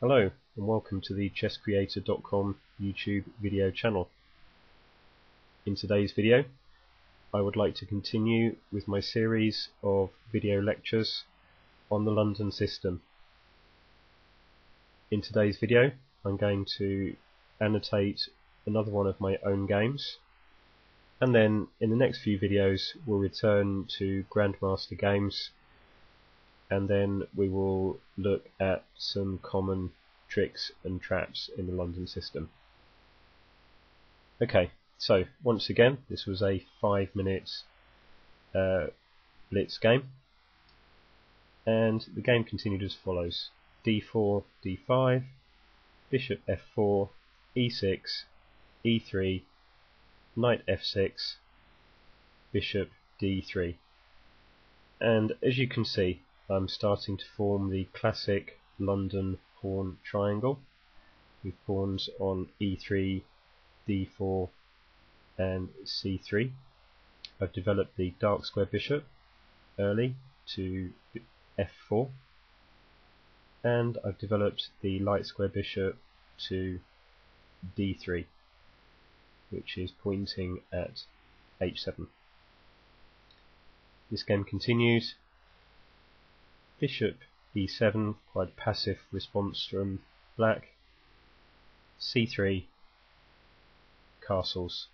Hello and welcome to the ChessCreator.com YouTube video channel. In today's video I would like to continue with my series of video lectures on the London system. In today's video I'm going to annotate another one of my own games, and then in the next few videos we'll return to Grandmaster games, and then we will look at some common tricks and traps in the London system. Okay, so once again this was a 5-minute blitz game, and the game continued as follows: d4, d5, bishop f4, e6, e3, knight f6, bishop d3. And as you can see, I'm starting to form the classic London pawn triangle with pawns on e3, d4 and c3. I've developed the dark square bishop early to f4, and I've developed the light square bishop to d3, which is pointing at h7. This game continues. Bishop e7, quite passive response from black. c3, castles.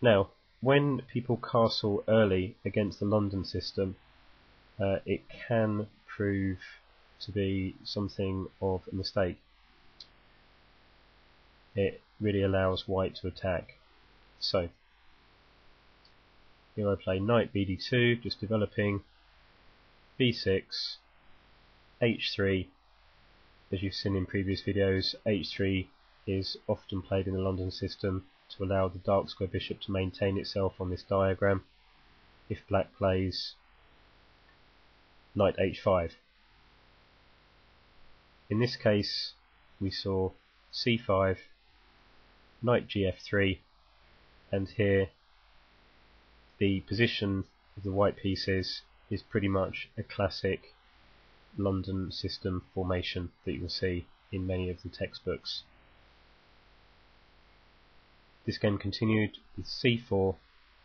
Now, when people castle early against the London system, it can prove to be something of a mistake. It really allows white to attack. So, here I play knight bd2, just developing, b6, h3. As you've seen in previous videos, h3 is often played in the London system to allow the dark square bishop to maintain itself on this diagram if black plays knight h5. In this case we saw c5, knight gf3, and here the position of the white pieces is pretty much a classic London system formation that you'll see in many of the textbooks. This game continued with c4,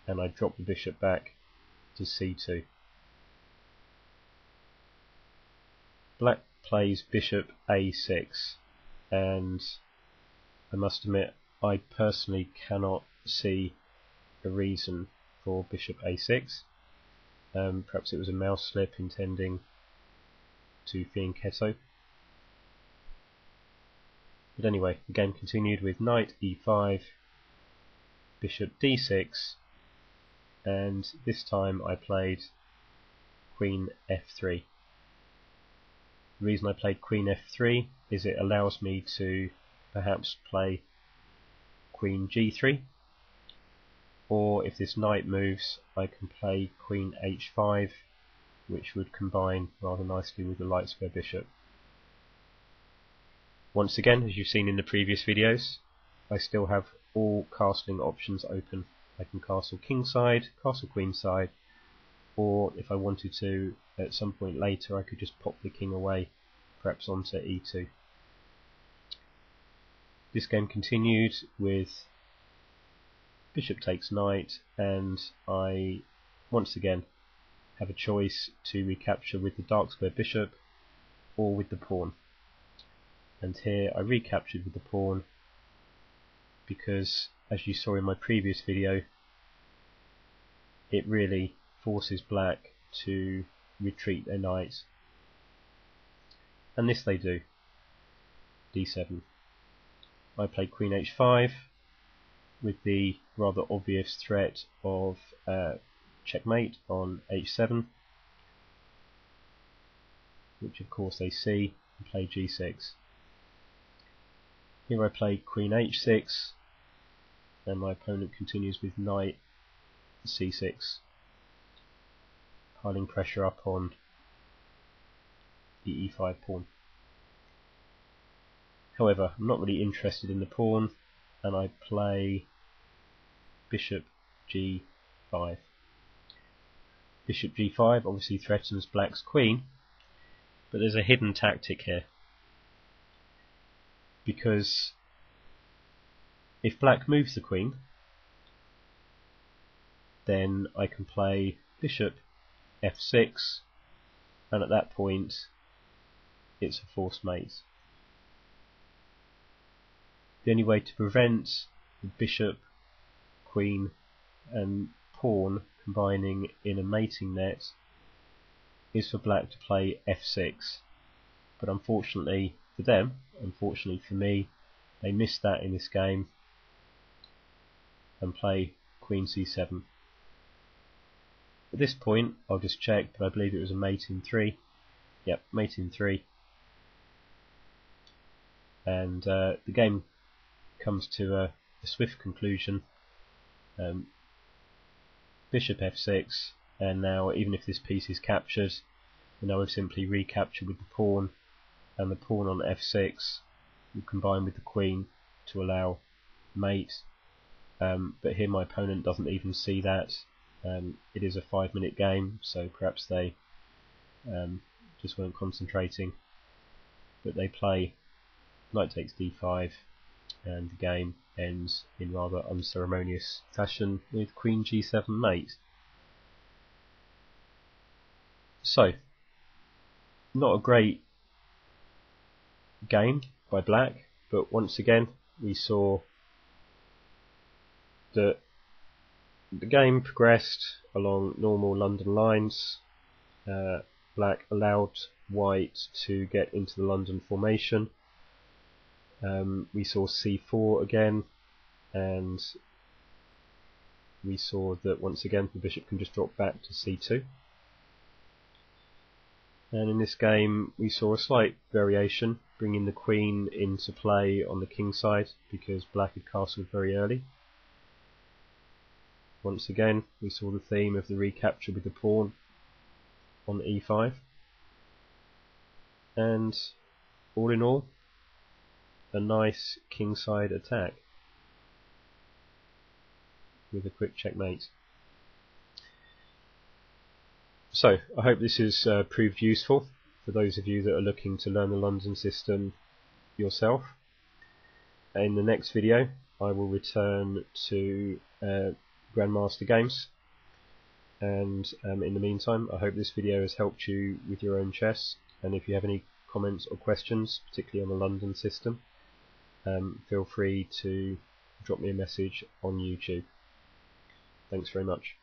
and I dropped the bishop back to c2. Black plays bishop a6, and I must admit I personally cannot see a reason for bishop a6. Perhaps it was a mouse slip intending to fianchetto. But anyway, the game continued with knight e5, bishop d6, and this time I played queen f3. The reason I played queen f3 is it allows me to perhaps play queen g3, or if this knight moves I can play queen h5, which would combine rather nicely with the light square bishop. Once again, as you've seen in the previous videos, I still have all castling options open. I can castle kingside, castle queenside, or if I wanted to at some point later I could just pop the king away, perhaps onto e2. This game continued with bishop takes knight, and I once again have a choice to recapture with the dark square bishop or with the pawn. And here I recaptured with the pawn because, as you saw in my previous video, it really forces black to retreat their knight. And this they do. d7. I play queen h5 with the rather obvious threat of checkmate on h7, which of course they see, and play g6. Here I play queen h6, and my opponent continues with knight c6, piling pressure up on the e5 pawn. However, I'm not really interested in the pawn, and I play bishop g5. Bishop g5 obviously threatens black's queen, But there's a hidden tactic here, because if black moves the queen, then I can play bishop f6, and at that point it's a forced mate. The only way to prevent the bishop, queen and pawn combining in a mating net is for black to play f6, but unfortunately for them, unfortunately for me, they missed that in this game and play queen c7. At this point I'll just check, but I believe it was a mate in 3. Yep, mate in 3. And the game comes to a swift conclusion. Bishop f6, and now even if this piece is captured, now we've simply recaptured with the pawn, and the pawn on f6 will combine with the queen to allow mate. But here my opponent doesn't even see that. It is a 5-minute game, so perhaps they just weren't concentrating. But they play knight takes d5, and the game ends in rather unceremonious fashion with queen g7 mate. So, not a great game by black, but once again we saw that the game progressed along normal London lines. Black allowed white to get into the London formation. We saw c4 again, and we saw that once again the bishop can just drop back to c2. And in this game we saw a slight variation, bringing the queen into play on the king side because black had castled very early. Once again we saw the theme of the recapture with the pawn on e5, and all in all a nice kingside attack with a quick checkmate. So I hope this has proved useful for those of you that are looking to learn the London system yourself. In the next video I will return to Grandmaster games, and in the meantime I hope this video has helped you with your own chess, and if you have any comments or questions, particularly on the London system, feel free to drop me a message on YouTube. Thanks very much.